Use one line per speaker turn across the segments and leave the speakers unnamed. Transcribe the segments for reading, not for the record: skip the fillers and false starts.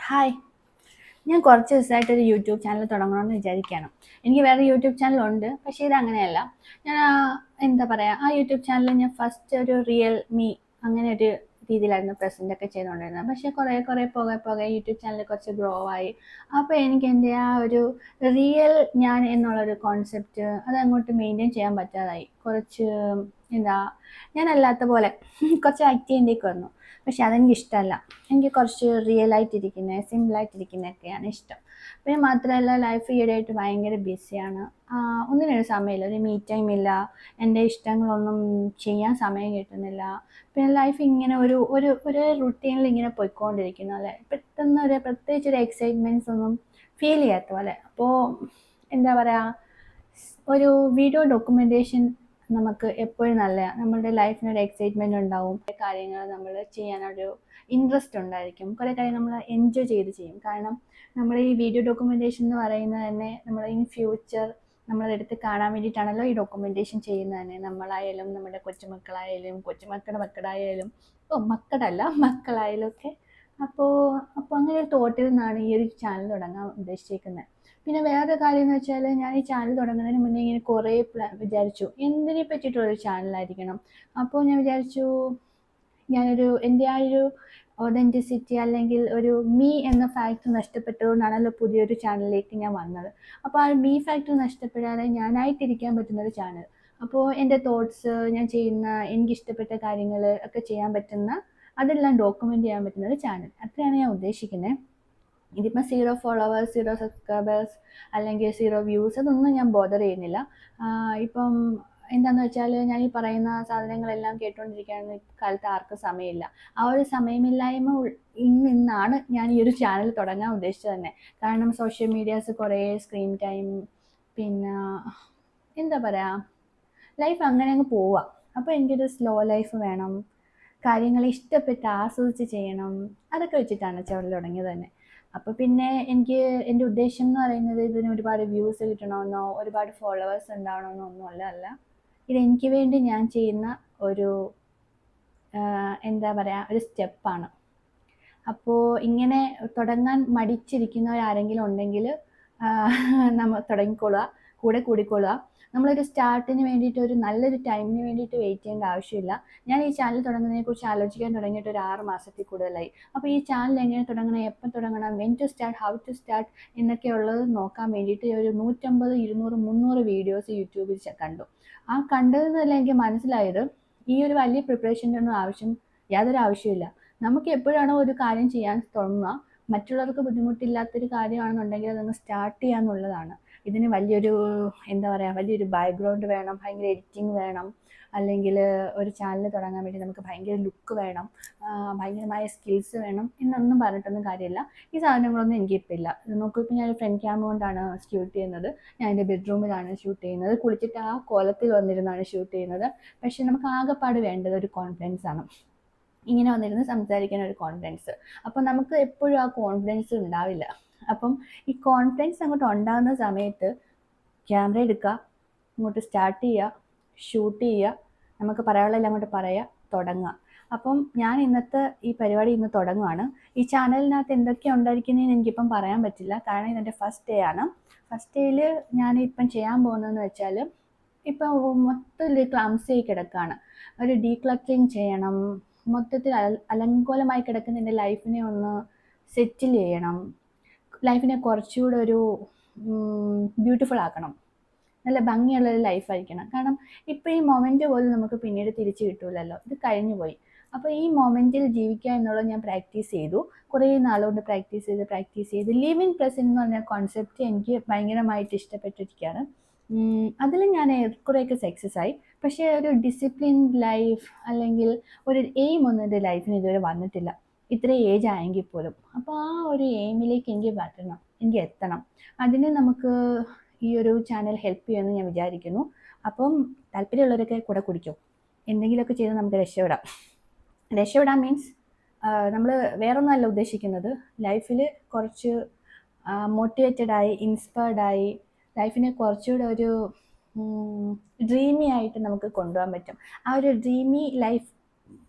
Hi. ഞാൻ കുറച്ച് ദിവസമായിട്ടൊരു YouTube channel തുടങ്ങണമെന്ന് വിചാരിക്കുകയാണ്. എനിക്ക് വേറെ യൂട്യൂബ് ചാനലുണ്ട്. പക്ഷേ ഇതങ്ങനെയല്ല. ഞാൻ എന്താ പറയുക, ആ യൂട്യൂബ് ചാനലിൽ ഞാൻ ഫസ്റ്റ് ഒരു റിയൽ മീ അങ്ങനെ ഒരു രീതിയിലായിരുന്നു പ്രസൻ്റ് ഒക്കെ ചെയ്തുകൊണ്ടിരുന്നത്. പക്ഷേ കുറേ പോകെ യൂട്യൂബ് ചാനൽ കുറച്ച് ഗ്രോ ആയി. അപ്പോൾ എനിക്ക് എൻ്റെ ആ ഒരു റിയൽ ഞാൻ എന്നുള്ളൊരു കോൺസെപ്റ്റ് അതങ്ങോട്ട് മെയിൻറ്റെയിൻ ചെയ്യാൻ പറ്റാതായി. കുറച്ച് എന്താ ഞാനല്ലാത്ത പോലെ കുറച്ച് ആക്ട് ചെയ്യേണ്ടിയൊക്കെ വന്നു. പക്ഷെ അതെനിക്കിഷ്ടമല്ല. എനിക്ക് കുറച്ച് റിയലായിട്ടിരിക്കുന്നത് സിമ്പിളായിട്ടിരിക്കുന്നതൊക്കെയാണ് ഇഷ്ടം. പിന്നെ മാത്രമല്ല ലൈഫ് ഈയിടെയായിട്ട് ഭയങ്കര ബിസിയാണ്. ഒന്നിനൊരു സമയമില്ല, ഒരു മീ ടൈം ഇല്ല, എൻ്റെ ഇഷ്ടങ്ങളൊന്നും ചെയ്യാൻ സമയം കിട്ടുന്നില്ല. പിന്നെ ലൈഫ് ഇങ്ങനെ ഒരു റുട്ടീനിൽ ഇങ്ങനെ പോയിക്കൊണ്ടിരിക്കുന്നു അല്ലേ, പെട്ടെന്ന് പ്രത്യേകിച്ച് ഒരു എക്സൈറ്റ്മെൻറ്റ്സ് ഒന്നും ഫീൽ ചെയ്യാത്ത പോലെ. അപ്പോൾ എന്താ പറയുക, ഒരു വീഡിയോ ഡോക്യുമെൻറ്റേഷൻ നമുക്ക് എപ്പോഴും നല്ലതാണ്. നമ്മളുടെ ലൈഫിനൊരു എക്സൈറ്റ്മെൻറ്റ് ഉണ്ടാവും, കാര്യങ്ങൾ നമ്മൾ ചെയ്യാനൊരു ഇൻട്രസ്റ്റ് ഉണ്ടായിരിക്കും, കുറേ കാര്യങ്ങൾ നമ്മൾ എൻജോയ് ചെയ്യും. കാരണം നമ്മൾ ഈ വീഡിയോ ഡോക്യുമെൻറ്റേഷൻ എന്ന് പറയുന്നത് തന്നെ നമ്മൾ ഇൻ ഫ്യൂച്ചർ നമ്മളതെടുത്ത് കാണാൻ വേണ്ടിയിട്ടാണല്ലോ ഈ ഡോക്യുമെൻറ്റേഷൻ ചെയ്യുന്നത് തന്നെ. നമ്മളായാലും നമ്മുടെ കൊച്ചുമക്കളായാലും കൊച്ചുമക്കളുടെ മക്കളായാലും മക്കളല്ല മക്കളായാലും ഒക്കെ. അപ്പോൾ അങ്ങനെ ഒരു തോട്ടിൽ നിന്നാണ് ഈ ഒരു ചാനൽ തുടങ്ങാൻ ഉദ്ദേശിച്ചിരിക്കുന്നത്. പിന്നെ വേറൊരു കാര്യം എന്ന് വെച്ചാൽ, ഞാൻ ഈ ചാനൽ തുടങ്ങുന്നതിന് മുന്നേ ഇങ്ങനെ കുറേ വിചാരിച്ചു എന്തിനെ പറ്റിയിട്ടുള്ളൊരു ചാനലായിരിക്കണം. അപ്പോൾ ഞാൻ വിചാരിച്ചു, എൻ്റെ ആ ഒരു ഒതൻറ്റിസിറ്റി അല്ലെങ്കിൽ ഒരു മീ എന്ന ഫാക്ടർ നഷ്ടപ്പെട്ടതുകൊണ്ടാണല്ലോ പുതിയൊരു ചാനലിലേക്ക് ഞാൻ വന്നത്. അപ്പോൾ ആ മീ ഫാക്ടർ നഷ്ടപ്പെടാതെ ഞാനായിട്ടിരിക്കാൻ പറ്റുന്നൊരു ചാനൽ. അപ്പോൾ എൻ്റെ തോട്ട്സ്, ഞാൻ ചെയ്യുന്ന എനിക്കിഷ്ടപ്പെട്ട കാര്യങ്ങൾ ഒക്കെ ചെയ്യാൻ പറ്റുന്ന, അതെല്ലാം ഡോക്യുമെൻ്റ് ചെയ്യാൻ പറ്റുന്ന ഒരു ചാനൽ. അത്രയാണ് ഞാൻ ഉദ്ദേശിക്കുന്നത്. ഇതിപ്പോൾ 0 ഫോളോവേഴ്സ്, 0 സബ്സ്ക്രൈബേഴ്സ് അല്ലെങ്കിൽ 0 വ്യൂസ് അതൊന്നും ഞാൻ ബോദർ ചെയ്യുന്നില്ല. ഇപ്പം എന്താണെന്ന് വെച്ചാൽ, ഞാൻ ഈ പറയുന്ന സാധനങ്ങളെല്ലാം കേട്ടുകൊണ്ടിരിക്കാൻ കാലത്ത് ആർക്കും സമയമില്ല. ആ ഒരു സമയമില്ലായ്മ നിന്നാണ് ഞാൻ ഈ ഒരു ചാനൽ തുടങ്ങാൻ ഉദ്ദേശിച്ചത് തന്നെ. കാരണം സോഷ്യൽ മീഡിയാസ് കുറേ സ്ക്രീൻ ടൈം, പിന്നെ എന്താ പറയുക, ലൈഫ് അങ്ങനെ അങ്ങ് പോവുക. അപ്പോൾ എനിക്കൊരു സ്ലോ ലൈഫ് വേണം, കാര്യങ്ങൾ ഇഷ്ടപ്പെട്ട് ആസ്വദിച്ച് ചെയ്യണം. അതൊക്കെ വെച്ചിട്ടാണ് ചാനൽ തുടങ്ങിയത് തന്നെ. അപ്പോൾ പിന്നെ എനിക്ക് എൻ്റെ ഉദ്ദേശം എന്ന് പറയുന്നത് ഇതിന് ഒരുപാട് വ്യൂസ് കിട്ടണമെന്നോ ഒരുപാട് ഫോളോവേഴ്സ് ഉണ്ടാവണമെന്നോ ഒന്നുമല്ല. ഇതെനിക്ക് വേണ്ടി ഞാൻ ചെയ്യുന്ന ഒരു എന്താ പറയുക, ഒരു സ്റ്റെപ്പാണ്. അപ്പോൾ ഇങ്ങനെ തുടങ്ങാൻ മടിച്ചിരിക്കുന്നവരാരെങ്കിലും ഉണ്ടെങ്കിൽ നമ്മൾ തുടങ്ങിക്കൊള്ളുക, കൂടെ കൂടിക്കൊള്ളുക. നമ്മളൊരു സ്റ്റാർട്ടിന് വേണ്ടിയിട്ട്, ഒരു നല്ലൊരു ടൈമിന് വേണ്ടിയിട്ട് വെയിറ്റ് ചെയ്യേണ്ട ആവശ്യമില്ല. ഞാൻ ഈ ചാനൽ തുടങ്ങുന്നതിനെക്കുറിച്ച് ആലോചിക്കാൻ തുടങ്ങിയിട്ട് ഒരു 6 മാസത്തിൽ കൂടുതലായി. അപ്പോൾ ഈ ചാനൽ എങ്ങനെ തുടങ്ങണം, എപ്പോൾ തുടങ്ങണം, when to start, how to start എന്നൊക്കെയുള്ളത് നോക്കാൻ വേണ്ടിയിട്ട് ഒരു 150, 200, 300 വീഡിയോസ് യൂട്യൂബിൽ കണ്ടു. ആ കണ്ടതിൽ നിന്നെല്ലാം എനിക്ക് മനസ്സിലായത്, ഈ ഒരു വലിയ പ്രിപ്പറേഷൻ്റെ ഒന്നും യാതൊരു ആവശ്യമില്ല. നമുക്ക് എപ്പോഴാണോ ഒരു കാര്യം ചെയ്യാൻ തോന്നുക, മറ്റുള്ളവർക്ക് ബുദ്ധിമുട്ടില്ലാത്തൊരു കാര്യമാണെന്നുണ്ടെങ്കിൽ അതങ്ങ് സ്റ്റാർട്ട് ചെയ്യാന്നുള്ളതാണ്. ഇതിന് വലിയൊരു എന്താ പറയുക, വലിയൊരു ബാക്ക്ഗ്രൗണ്ട് വേണം, ഭയങ്കര എഡിറ്റിംഗ് വേണം, അല്ലെങ്കിൽ ഒരു ചാനൽ തുടങ്ങാൻ വേണ്ടി നമുക്ക് ഭയങ്കര ലുക്ക് വേണം, ഭയങ്കരമായ സ്കിൽസ് വേണം എന്നൊന്നും പറഞ്ഞിട്ടൊന്നും കാര്യമില്ല. ഈ സാധനങ്ങളൊന്നും എനിക്കിപ്പോൾ ഇല്ല. നോക്കിയപ്പോൾ ഞാൻ ഫ്രണ്ട് ക്യാം കൊണ്ടാണ് ഷൂട്ട് ചെയ്യുന്നത്. ഞാൻ എൻ്റെ ബെഡ്റൂമിലാണ് ഷൂട്ട് ചെയ്യുന്നത്. കുളിച്ചിട്ട് ആ കോലത്തിൽ വന്നിരുന്നാണ് ഷൂട്ട് ചെയ്യുന്നത്. പക്ഷേ നമുക്ക് ആകെപ്പാട് വേണ്ടത് ഒരു കോൺഫിഡൻസ് ആണ്. ഇങ്ങനെ വന്നിരുന്ന് സംസാരിക്കാൻ ഒരു കോൺഫിഡൻസ്. അപ്പം നമുക്ക് എപ്പോഴും ആ കോൺഫിഡൻസ് ഉണ്ടാവില്ല. അപ്പം ഈ കോൺഫിഡൻസ് അങ്ങോട്ട് ഉണ്ടാകുന്ന സമയത്ത് ക്യാമറ എടുക്കുക, ഇങ്ങോട്ട് സ്റ്റാർട്ട് ചെയ്യുക, ഷൂട്ട് ചെയ്യുക, നമുക്ക് പറയാനുള്ളതെല്ലാം അങ്ങോട്ട് പറയുക, തുടങ്ങുക. അപ്പം ഞാൻ ഇന്നത്തെ ഈ പരിപാടി ഇന്ന് തുടങ്ങുകയാണ്. ഈ ചാനലിനകത്ത് എന്തൊക്കെയാണ് ഉണ്ടായിരിക്കുന്നതെന്ന് എനിക്കിപ്പം പറയാൻ പറ്റില്ല, കാരണം ഇതെൻ്റെ ഫസ്റ്റ് ഡേ ആണ്. ഫസ്റ്റ് ഡേയിൽ ഞാനിപ്പം ചെയ്യാൻ പോകുന്നതെന്ന് വെച്ചാൽ, ഇപ്പം മൊത്തത്തിൽ ക്ലംസി ആയി കിടക്കുകയാണ്. ഒരു ഡീക്ലറ്ററിങ് ചെയ്യണം. മൊത്തത്തിൽ അലങ്കോലമായി കിടക്കുന്ന എൻ്റെ ലൈഫിനെ ഒന്ന് സെറ്റിൽ ചെയ്യണം. ലൈഫിനെ കുറച്ചുകൂടെ ഒരു ബ്യൂട്ടിഫുൾ ആക്കണം. നല്ല ഭംഗിയുള്ളൊരു ലൈഫായിരിക്കണം. കാരണം ഇപ്പോൾ ഈ മൊമെൻറ്റ് പോലും നമുക്ക് പിന്നീട് തിരിച്ച് കിട്ടില്ലല്ലോ, ഇത് കഴിഞ്ഞു പോയി. അപ്പോൾ ഈ മൊമെൻറ്റിൽ ജീവിക്കുക എന്നുള്ളത് ഞാൻ പ്രാക്ടീസ് ചെയ്തു. കുറേ നാളുകൊണ്ട് പ്രാക്ടീസ് ചെയ്ത് ലിവ് ഇൻ പ്രസൻറ്റ് എന്ന് പറഞ്ഞ കോൺസെപ്റ്റ് എനിക്ക് ഭയങ്കരമായിട്ട് ഇഷ്ടപ്പെട്ടിരിക്കുകയാണ്. അതിൽ ഞാൻ കുറേയൊക്കെ സക്സസ് ആയി. പക്ഷേ ഒരു ഡിസിപ്ലിൻ ലൈഫ് അല്ലെങ്കിൽ ഒരു എയിം ഒന്നും എൻ്റെ ലൈഫിന് ഇതുവരെ വന്നിട്ടില്ല, ഇത്രയും ഏജ് ആയെങ്കിൽ പോലും. അപ്പോൾ ആ ഒരു എയിമിലേക്ക് എനിക്ക് എത്തണം. അതിന് നമുക്ക് ഈ ഒരു ചാനൽ ഹെൽപ്പ് ചെയ്യുമെന്ന് ഞാൻ വിചാരിക്കുന്നു. അപ്പം താല്പര്യമുള്ളവരൊക്കെ കൂടെ കുടിക്കും. എന്തെങ്കിലുമൊക്കെ ചെയ്ത് നമുക്ക് രക്ഷപ്പെടാൻ മീൻസ് നമ്മൾ വേറൊന്നുമല്ല ഉദ്ദേശിക്കുന്നത്. ലൈഫിൽ കുറച്ച് മോട്ടിവേറ്റഡായി, ഇൻസ്പയർഡായി ലൈഫിനെ കുറച്ചുകൂടെ ഒരു ഡ്രീമി ആയിട്ട് നമുക്ക് കൊണ്ടുപോകാൻ പറ്റും. ആ ഒരു ഡ്രീമി ലൈഫ്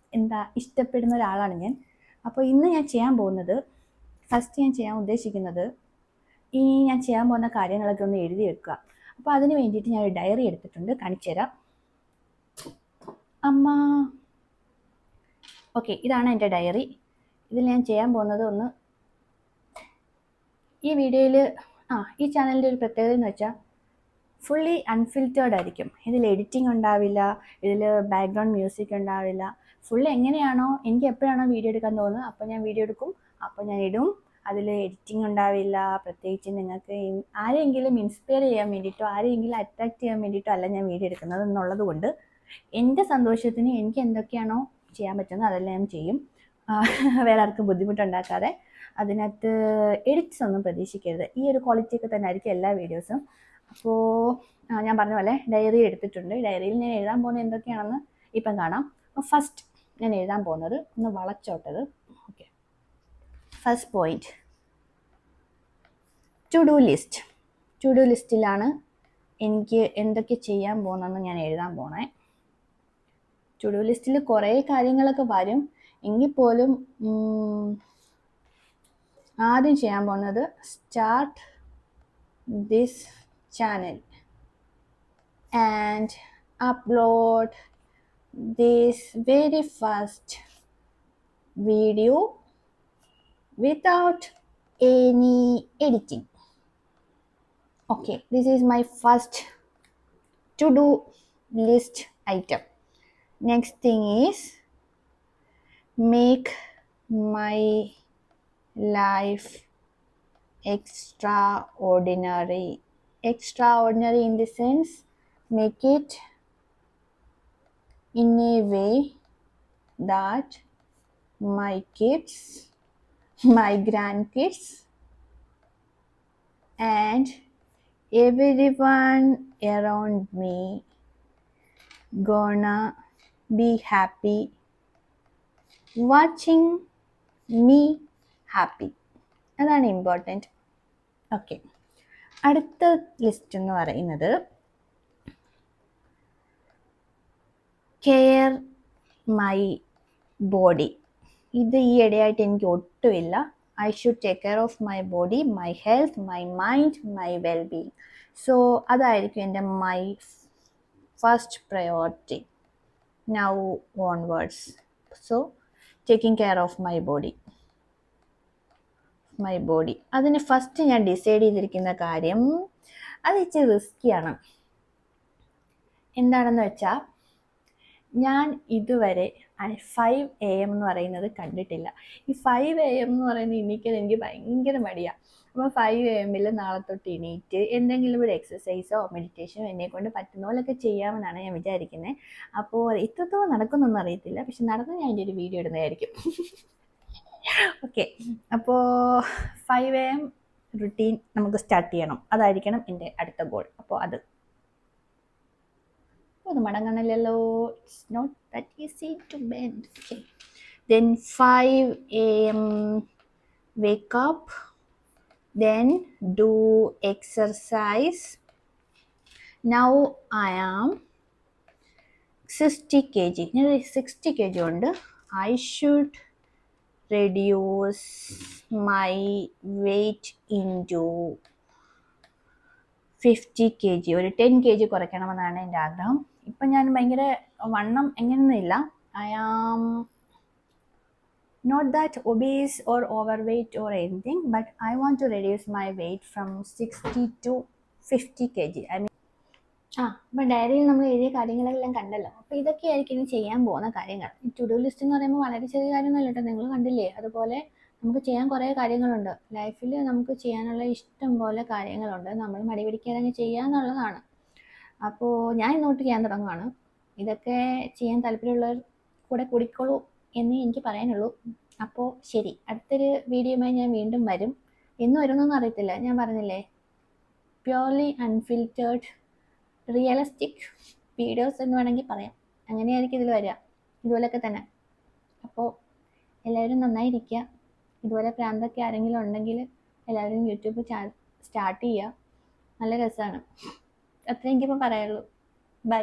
ഇഷ്ടപ്പെടുന്ന ഒരാളാണ് ഞാൻ. അപ്പോൾ ഇന്ന് ഞാൻ ചെയ്യാൻ പോകുന്നത് ഫസ്റ്റ് ഞാൻ ചെയ്യാൻ ഉദ്ദേശിക്കുന്നത് ഇനി ഞാൻ ചെയ്യാൻ പോകുന്ന കാര്യങ്ങളൊക്കെ ഒന്ന് എഴുതി വെക്കുക. അപ്പോൾ അതിന് വേണ്ടിയിട്ട് ഞാൻ ഒരു ഡയറി എടുത്തിട്ടുണ്ട്, കാണിച്ചു തരാം. അമ്മ ഓക്കെ, ഇതാണ് എൻ്റെ ഡയറി. ഇതിൽ ഞാൻ ചെയ്യാൻ പോകുന്നത് ഈ വീഡിയോയിൽ ഈ ചാനലിൻ്റെ ഒരു പ്രത്യേകത എന്ന് വെച്ചാൽ ഫുള്ളി അൺഫിൽറ്റേർഡ് ആയിരിക്കും. ഇതിൽ എഡിറ്റിംഗ് ഉണ്ടാവില്ല, ഇതിൽ ബാക്ക്ഗ്രൗണ്ട് മ്യൂസിക് ഉണ്ടാവില്ല. ഫുള്ളി എങ്ങനെയാണോ എനിക്ക് എപ്പോഴാണോ വീഡിയോ എടുക്കാൻ തോന്നുന്നത് അപ്പോൾ ഞാൻ വീഡിയോ എടുക്കും, അപ്പോൾ ഞാൻ ഇടും. അതിൽ എഡിറ്റിംഗ് ഉണ്ടാവില്ല. പ്രത്യേകിച്ച് നിങ്ങൾക്ക് ആരെങ്കിലും ഇൻസ്പയർ ചെയ്യാൻ വേണ്ടിയിട്ടോ ആരെങ്കിലും അട്രാക്റ്റ് ചെയ്യാൻ വേണ്ടിയിട്ടോ അല്ല ഞാൻ വീഡിയോ എടുക്കുന്നത് എന്നുള്ളത് കൊണ്ട് എൻ്റെ സന്തോഷത്തിന് എനിക്ക് എന്തൊക്കെയാണോ ചെയ്യാൻ പറ്റുന്നത് അതെല്ലാം ഞാൻ ചെയ്യും. വേറെ ആർക്കും ബുദ്ധിമുട്ടുണ്ടാക്കാതെ. അതിനകത്ത് എഡിറ്റ്സ് ഒന്നും പ്രതീക്ഷിക്കരുത്. ഈ ഒരു ക്വാളിറ്റിയൊക്കെ തന്നെ ആയിരിക്കും എല്ലാ വീഡിയോസും. അപ്പോൾ ഞാൻ പറഞ്ഞ പോലെ ഡയറി എടുത്തിട്ടുണ്ട്. ഡയറിയിൽ ഞാൻ എഴുതാൻ പോകുന്നത് എന്തൊക്കെയാണെന്ന് ഇപ്പം കാണാം. ഫസ്റ്റ് ഞാൻ എഴുതാൻ പോകുന്നത് ഒന്ന് വളച്ചോട്ടത്. Okay, first point to do list. To do ലിസ്റ്റിലാണ് എനിക്ക് എന്തൊക്കെ ചെയ്യാൻ പോകുന്നതെന്ന് ഞാൻ എഴുതാൻ പോണേ. ടു ഡു ലിസ്റ്റിൽ കുറേ കാര്യങ്ങളൊക്കെ വരും എങ്കിൽ പോലും ആദ്യം ചെയ്യാൻ പോകുന്നത് start this channel and upload this very first video without any editing. Okay, this is my first to do list item. Next thing is make my life extraordinary. Extraordinary in the sense, make it in a way that my kids, my grandkids and everyone around me gonna be happy watching me happy. അതാണ് important. Okay, അടുത്ത list എന്ന് പറയുന്നത് care my body. ഇത് ഈ ഇടയായിട്ട് എനിക്ക് ഒട്ടുമില്ല. I should take care of my body, my health, my mind, my wellbeing. So അതായിരിക്കും എൻ്റെ my first priority now onwards. So taking care of my body. അതിന് ഫസ്റ്റ് ഞാൻ ഡിസൈഡ് ചെയ്തിരിക്കുന്ന കാര്യം അത് ഇച്ചിരി റിസ്ക്കിയാണ്. എന്താണെന്ന് വെച്ചാൽ ഞാൻ ഇതുവരെ 5 AM എന്ന് പറയുന്നത് കണ്ടിട്ടില്ല. ഈ 5 AM എന്ന് പറയുന്നത് എനിക്ക് ഭയങ്കര മടിയാണ്. അപ്പോൾ 5 AM നാളെ തൊട്ട് എണീറ്റ് എന്തെങ്കിലും ഒരു എക്സസൈസോ മെഡിറ്റേഷനോ എന്നെക്കൊണ്ട് പറ്റുന്ന പോലെയൊക്കെ ചെയ്യാമെന്നാണ് ഞാൻ വിചാരിക്കുന്നത്. അപ്പോൾ ഇത്രത്തോളം നടക്കുന്നൊന്നും അറിയത്തില്ല, പക്ഷെ നടന്ന് ഞാൻ എൻ്റെ ഒരു വീഡിയോ ഇടുന്നതായിരിക്കും. ഓക്കെ, അപ്പോൾ 5 AM റുട്ടീൻ നമുക്ക് സ്റ്റാർട്ട് ചെയ്യണം. അതായിരിക്കണം എൻ്റെ അടുത്ത ഗോൾ. അപ്പോൾ അത് മടങ്ങണമല്ലോ. It's not that easy to bend. Okay, then 5 AM wake up, then do exercise. Now I am 60 kg. ഞാൻ 60 kg ഉണ്ട്. I should reduce my weight into 50 kg. ഒരു 10 kg കുറയ്ക്കണമെന്നാണ് എൻ്റെ ആഗ്രഹം. ഇപ്പം ഞാൻ ഭയങ്കര വണ്ണം എങ്ങനെയൊന്നുമില്ല. I am not that obese or over weight or anything, but I want to reduce my weight from 60 to 50 kg. I mean അപ്പം ഡയറിയിൽ നമ്മൾ എഴുതിയ കാര്യങ്ങളെല്ലാം കണ്ടല്ലോ. അപ്പോൾ ഇതൊക്കെയായിരിക്കും ഇനി ചെയ്യാൻ പോകുന്ന കാര്യങ്ങൾ. ഈ ടു ഡു ലിസ്റ്റ് എന്ന് പറയുമ്പോൾ വളരെ ചെറിയ കാര്യമൊന്നുമല്ല കേട്ടോ, നിങ്ങൾ കണ്ടില്ലേ. അതുപോലെ നമുക്ക് ചെയ്യാൻ കുറേ കാര്യങ്ങളുണ്ട് ലൈഫിൽ. നമുക്ക് ചെയ്യാനുള്ള ഇഷ്ടം പോലെ കാര്യങ്ങളുണ്ട്. നമ്മൾ മടി പിടിക്കാതെ ചെയ്യാന്നുള്ളതാണ്. അപ്പോൾ ഞാൻ ഇന്നോട്ട് ചെയ്യാൻ തുടങ്ങുകയാണ്. ഇതൊക്കെ ചെയ്യാൻ താല്പര്യമുള്ളവർ കൂടെ കൂടിക്കോളൂ എന്നേ എനിക്ക് പറയാനുള്ളൂ. അപ്പോൾ ശരി, അടുത്തൊരു വീഡിയോയുമായി ഞാൻ വീണ്ടും വരും. എന്ന് വരുന്നൊന്നും അറിയത്തില്ല. ഞാൻ പറഞ്ഞില്ലേ, പ്യുവർലി അൺഫിൽറ്റേർഡ് റിയലിസ്റ്റിക് വീഡിയോസ് എന്ന് വേണമെങ്കിൽ പറയാം. അങ്ങനെയായിരിക്കും ഇതിൽ വരിക, ഇതുപോലെയൊക്കെ തന്നെ. അപ്പോൾ എല്ലാവരും നന്നായിരിക്കുക. ഇതുപോലെ പ്രാന്തൊക്കെ ആരെങ്കിലും ഉണ്ടെങ്കിൽ എല്ലാവരും യൂട്യൂബ് സ്റ്റാർട്ട് ചെയ്യുക. നല്ല രസമാണ്. അത്രേ എനിക്കിപ്പോൾ പറയുള്ളൂ. ബൈ.